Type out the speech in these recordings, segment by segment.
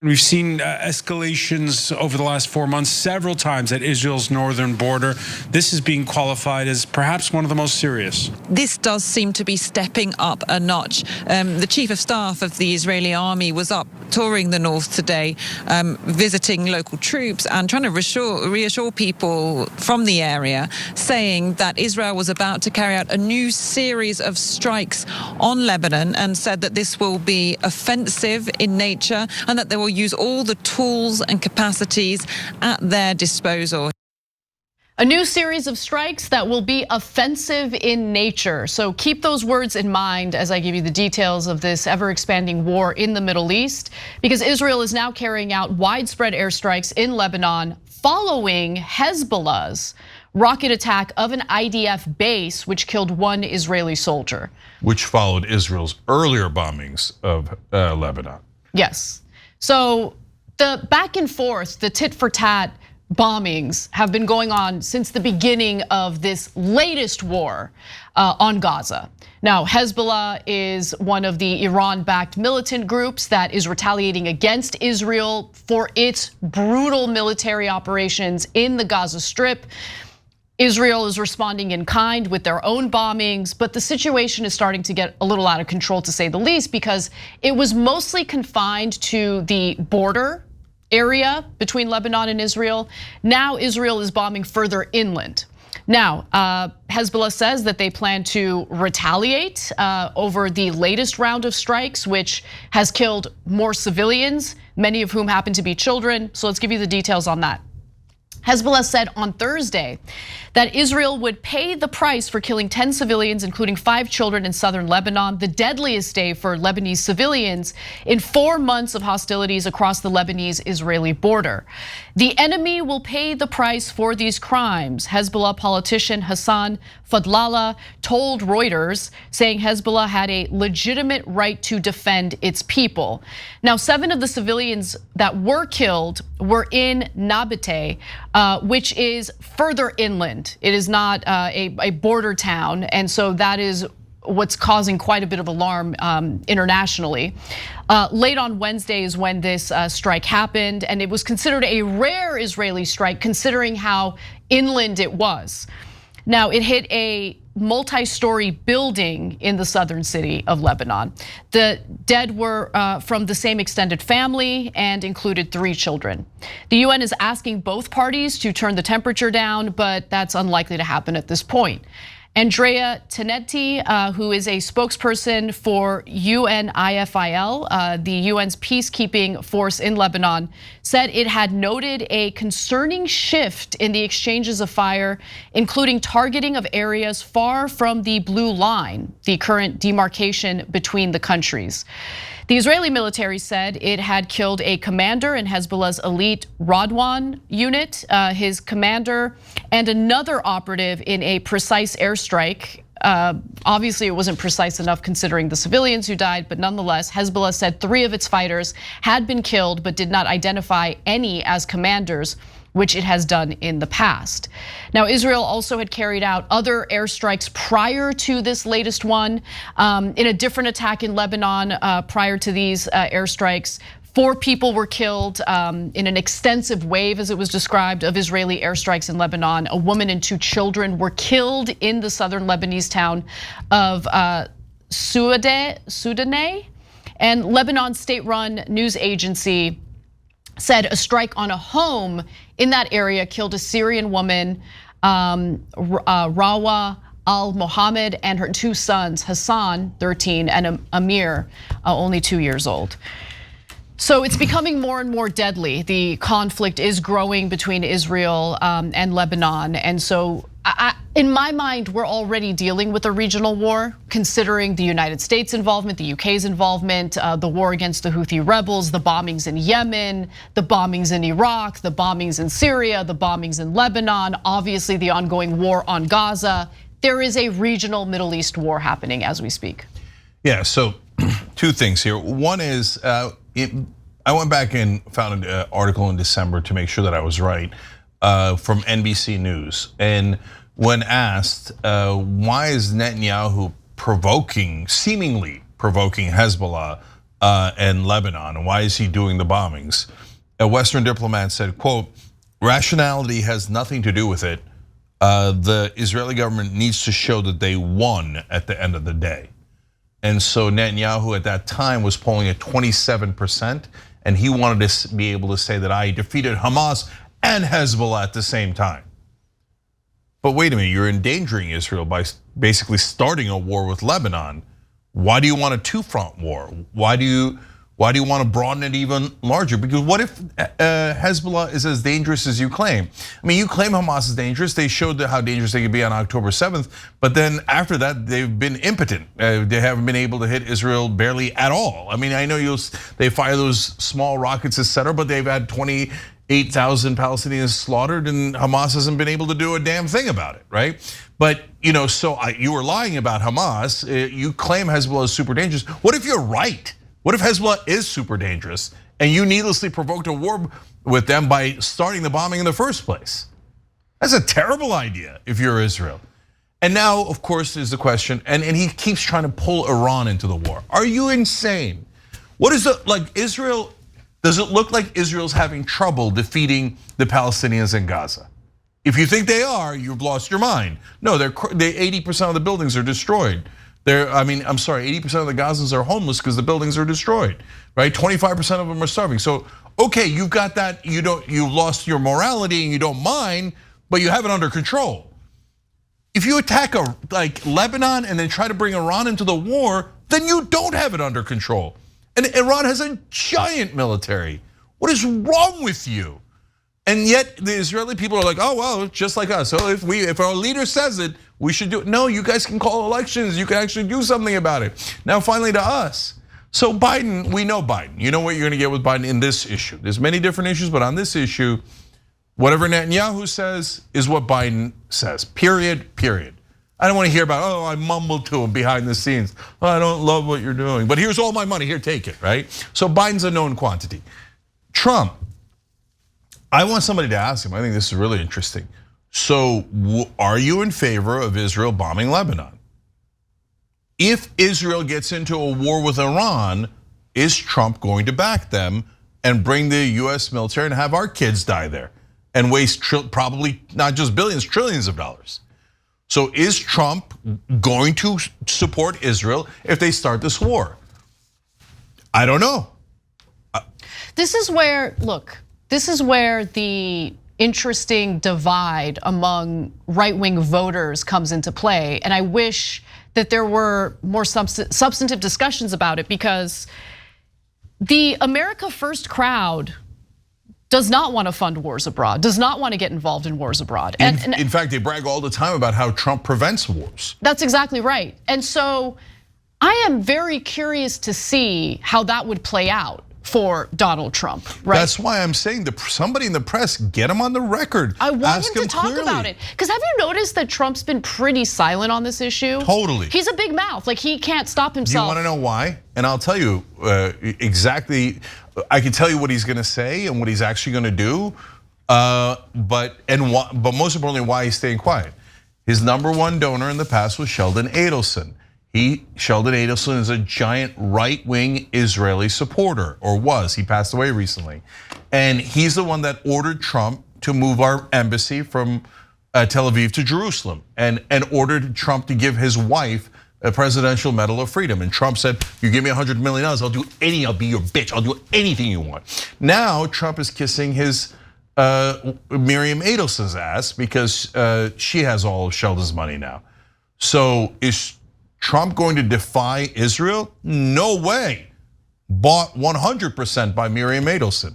We've seen escalations over the last 4 months several times at Israel's northern border. This is being qualified as perhaps one of the most serious. This does seem to be stepping up a notch. The chief of staff of the Israeli army was up touring the north today, visiting local troops and trying to reassure people from the area, saying that Israel was about to carry out a new series of strikes on Lebanon, and said that this will be offensive in nature and that they will use all the tools and capacities at their disposal. A new series of strikes that will be offensive in nature. So keep those words in mind as I give you the details of this ever-expanding war in the Middle East, because Israel is now carrying out widespread airstrikes in Lebanon following Hezbollah's rocket attack of an IDF base, which killed one Israeli soldier. Which followed Israel's earlier bombings of Lebanon. Yes. So the back and forth, the tit for tat bombings have been going on since the beginning of this latest war on Gaza. Now, Hezbollah is one of the Iran-backed militant groups that is retaliating against Israel for its brutal military operations in the Gaza Strip. Israel is responding in kind with their own bombings, but the situation is starting to get a little out of control, to say the least, because it was mostly confined to the border area between Lebanon and Israel. Now Israel is bombing further inland. Now, Hezbollah says that they plan to retaliate over the latest round of strikes, which has killed more civilians, many of whom happen to be children. So let's give you the details on that. Hezbollah said on Thursday that Israel would pay the price for killing 10 civilians, including 5 children in southern Lebanon, the deadliest day for Lebanese civilians in 4 months of hostilities across the Lebanese-Israeli border. The enemy will pay the price for these crimes, Hezbollah politician Hassan Fadlallah told Reuters, saying Hezbollah had a legitimate right to defend its people. Now, 7 of the civilians that were killed were in Nabateh, which is further inland. It is not a border town, and so that is what's causing quite a bit of alarm internationally. Late on Wednesday is when this strike happened, and it was considered a rare Israeli strike considering how inland it was. Now, it hit a multi-story building in the southern city of Lebanon. The dead were from the same extended family and included 3 children. The UN is asking both parties to turn the temperature down, but that's unlikely to happen at this point. Andrea Tenetti, who is a spokesperson for UNIFIL, the UN's peacekeeping force in Lebanon, said it had noted a concerning shift in the exchanges of fire, including targeting of areas far from the blue line, the current demarcation between the countries. The Israeli military said it had killed a commander in Hezbollah's elite Radwan unit, his commander, and another operative in a precise airstrike. Obviously, it wasn't precise enough considering the civilians who died, but nonetheless, Hezbollah said 3 of its fighters had been killed, but did not identify any as commanders, which it has done in the past. Now, Israel also had carried out other airstrikes prior to this latest one. In a different attack in Lebanon prior to these airstrikes, 4 people were killed in an extensive wave, as it was described, of Israeli airstrikes in Lebanon. A woman and 2 children were killed in the southern Lebanese town of Sudaneh. And Lebanon's state-run news agency said a strike on a home in that area killed a Syrian woman, Rawa al-Mohammed, and her 2 sons, Hassan, 13, and Amir, only 2 years old. So it's becoming more and more deadly. The conflict is growing between Israel and Lebanon. And so in my mind, we're already dealing with a regional war, considering the United States involvement, the UK's involvement, the war against the Houthi rebels, the bombings in Yemen, the bombings in Iraq, the bombings in Syria, the bombings in Lebanon, obviously the ongoing war on Gaza. There is a regional Middle East war happening as we speak. Yeah, so 2 things here. One is, I went back and found an article in December to make sure that I was right from NBC News. And when asked, why is Netanyahu seemingly provoking Hezbollah and Lebanon? And why is he doing the bombings? A Western diplomat said, quote, rationality has nothing to do with it. The Israeli government needs to show that they won at the end of the day. And so Netanyahu at that time was polling at 27%, and he wanted to be able to say that I defeated Hamas and Hezbollah at the same time. But wait a minute, you're endangering Israel by basically starting a war with Lebanon. Why do you want a two-front war? Why do you want to broaden it even larger? Because what if Hezbollah is as dangerous as you claim? I mean, you claim Hamas is dangerous. They showed how dangerous they could be on October 7th, but then after that, they've been impotent. They haven't been able to hit Israel barely at all. I mean, I know they fire those small rockets, etc., but they've had 28,000 Palestinians slaughtered, and Hamas hasn't been able to do a damn thing about it, right? But so you were lying about Hamas. You claim Hezbollah is super dangerous. What if you're right? What if Hezbollah is super dangerous and you needlessly provoked a war with them by starting the bombing in the first place? That's a terrible idea if you're Israel. And now, of course, is the question, and he keeps trying to pull Iran into the war. Are you insane? What is it like Israel? Does it look like Israel's having trouble defeating the Palestinians in Gaza? If you think they are, you've lost your mind. No, 80% of the buildings are destroyed. 80% of the Gazans are homeless because the buildings are destroyed, right? 25% of them are starving. So, okay, you've got that, you lost your morality and you don't mind, but you have it under control. If you attack like Lebanon and then try to bring Iran into the war, then you don't have it under control. And Iran has a giant military. What is wrong with you? And yet the Israeli people are like, oh, well, just like us. So if our leader says it, we should do it. No, you guys can call elections. You can actually do something about it. Now, finally to us. So Biden, we know Biden. You know what you're gonna get with Biden in this issue. There's many different issues, but on this issue, whatever Netanyahu says is what Biden says, period. I don't want to hear about, oh, I mumbled to him behind the scenes. Oh, I don't love what you're doing, but here's all my money, here, take it, right? So Biden's a known quantity. Trump, I want somebody to ask him, I think this is really interesting. So are you in favor of Israel bombing Lebanon? If Israel gets into a war with Iran, is Trump going to back them and bring the US military and have our kids die there and waste probably not just billions, trillions of dollars? So is Trump going to support Israel if they start this war? I don't know. This is where the interesting divide among right-wing voters comes into play. And I wish that there were more substantive discussions about it, because the America First crowd does not want to fund wars abroad, does not want to get involved in wars abroad. In fact, they brag all the time about how Trump prevents wars. That's exactly right. And so I am very curious to see how that would play out for Donald Trump, right? That's why I'm saying somebody in the press, get him on the record. I want him to talk about it. Because have you noticed that Trump's been pretty silent on this issue? Totally. He's a big mouth, like he can't stop himself. Do you want to know why? And I'll tell you exactly, I can tell you what he's gonna say and what he's actually gonna do, but most importantly, why he's staying quiet. His #1 donor in the past was Sheldon Adelson. Sheldon Adelson is a giant right-wing Israeli supporter, or was. He passed away recently. And he's the one that ordered Trump to move our embassy from Tel Aviv to Jerusalem, and ordered Trump to give his wife a Presidential Medal of Freedom. And Trump said, you give me $100 million, I'll be your bitch, I'll do anything you want. Now Trump is kissing his Miriam Adelson's ass because she has all of Sheldon's money now. So is Trump going to defy Israel? No way. Bought 100% by Miriam Adelson.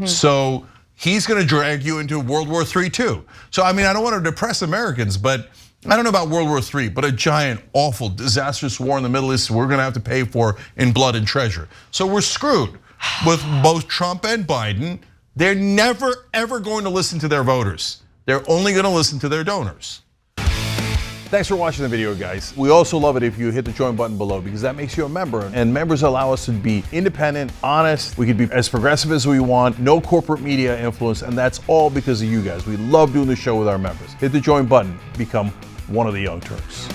So he's going to drag you into World War III too. So I mean, I don't want to depress Americans, but I don't know about World War III, but a giant, awful, disastrous war in the Middle East we're going to have to pay for in blood and treasure. So we're screwed with both Trump and Biden. They're never, ever going to listen to their voters. They're only going to listen to their donors. Thanks for watching the video, guys. We also love it if you hit the join button below, because that makes you a member, and members allow us to be independent, honest. We can be as progressive as we want, no corporate media influence, and that's all because of you guys. We love doing the show with our members. Hit the join button, become one of the Young Turks.